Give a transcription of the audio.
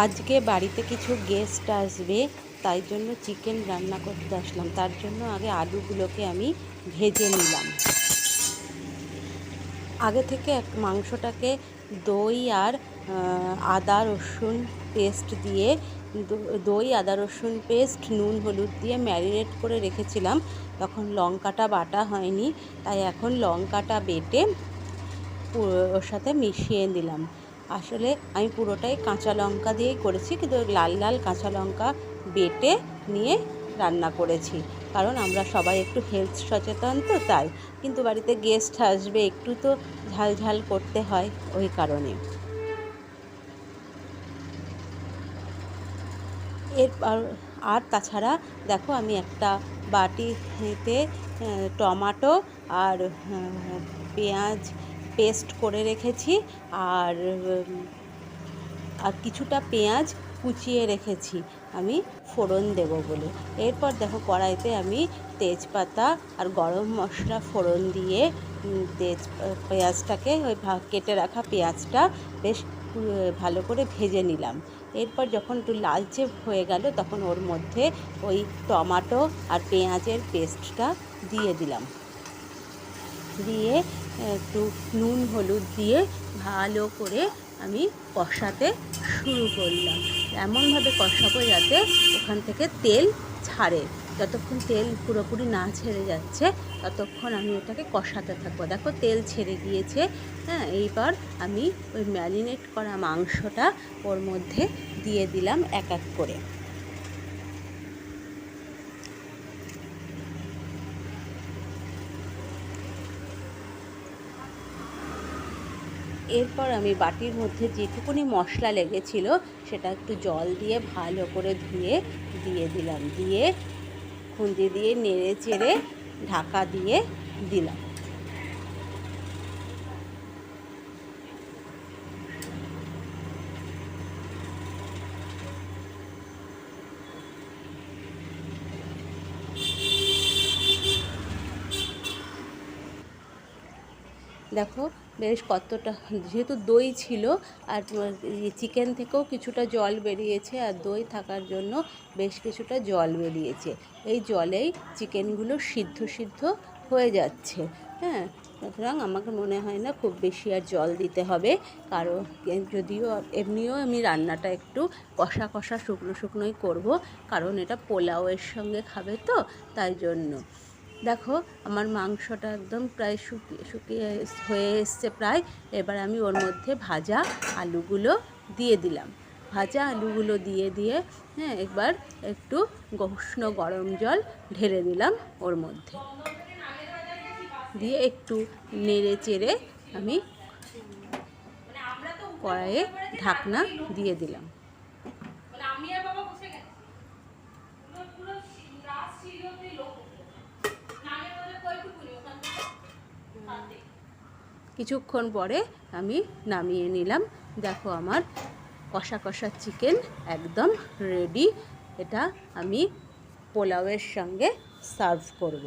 আজকে বাড়িতে কিছু গেস্ট আসবে, তাই জন্য চিকেন রান্না করতে আসলাম। তার জন্য আগে আলুগুলোকে আমি ভেজে নিলাম। আগে থেকে মাংসটাকে দই আর আদা রসুন পেস্ট দিয়ে, দই আদা রসুন পেস্ট নুন হলুদ দিয়ে ম্যারিনেট করে রেখেছিলাম। তখন লঙ্কাটা বাটা হয়নি, তাই এখন লঙ্কাটা বেটে ওর সাথে মিশিয়ে দিলাম। আসলে আমি পুরোটাই কাঁচা লঙ্কা দিয়েই করেছি, কিন্তু লাল লাল কাঁচা লঙ্কা বেটে নিয়ে রান্না করেছি, কারণ আমরা সবাই একটু হেলথ সচেতন তো তাই। কিন্তু বাড়িতে গেস্ট আসবে, একটু তো ঝাল ঝাল করতে হয়, ওই কারণে। আর তাছাড়া দেখো, আমি একটা বাটিতে টমাটো আর পেঁয়াজ পেস্ট করে রেখেছি, আর কিছুটা পেঁয়াজ কুচিয়ে রেখেছি আমি ফোড়ন দেব বলে। এরপর দেখো, কড়াইতে আমি তেজপাতা আর গরম মশলা ফোড়ন দিয়ে পেঁয়াজটাকে ওই কেটে রাখা পেঁয়াজটা বেশ ভালো করে ভেজে নিলাম। এরপর যখন একটু লালচে হয়ে গেল, তখন ওর মধ্যে ওই টমাটো আর পেঁয়াজের পেস্টটা দিয়ে দিলাম। দিয়ে একটু নুন হলুদ দিয়ে ভালো করে আমি কষাতে শুরু করলাম। এমনভাবে কষাবো যাতে ওখান থেকে তেল ছাড়ে। যতক্ষণ তেল পুরোপুরি না ছেড়ে যাচ্ছে, ততক্ষণ আমি এটাকে কষাতে থাকবো। দেখো, তেল ছেড়ে গিয়েছে। হ্যাঁ, এইবার আমি ওই ম্যারিনেট করা মাংসটা ওর মধ্যে দিয়ে দিলাম এক এক করে। এরপর আমি বাটির মধ্যে যেটুকুনি মশলা লেগেছিল, সেটা একটু জল দিয়ে ভালো করে ধুয়ে দিয়ে দিলাম। দিয়ে খুন্তি দিয়ে নেড়ে চেড়ে ঢাকা দিয়ে দিলাম। দেখো, বেশ কতটা, যেহেতু দই ছিল আর চিকেন থেকেও কিছুটা জল বেরিয়েছে, আর দই থাকার জন্য বেশ কিছুটা জল বেরিয়েছে। এই জলেই চিকেনগুলো সিদ্ধ হয়ে যাচ্ছে। হ্যাঁ, সুতরাং আমাকে মনে হয় না খুব বেশি আর জল দিতে হবে। কারণ যদিও এমনিও আমি রান্নাটা একটু কষা কষা শুকনোই করব, কারণ এটা পোলাওয়ের সঙ্গে খাবে তো, তাই জন্য। দেখো, আমার মাংসটা একদম প্রায় শুকিয়ে হয়ে এসছে প্রায়। এবার আমি ওর মধ্যে ভাজা আলুগুলো দিয়ে দিলাম। ভাজা আলুগুলো দিয়ে হ্যাঁ, একবার একটু উষ্ণ গরম জল ঢেলে দিলাম ওর মধ্যে। দিয়ে একটু নেড়ে চেড়ে আমি কড়াইয়ে ঢাকনা দিয়ে দিলাম। কিছুক্ষণ পরে আমি নামিয়ে নিলাম। দেখো, আমার কষা কষা চিকেন একদম রেডি। এটা আমি পোলাওয়ের সঙ্গে সার্ভ করব।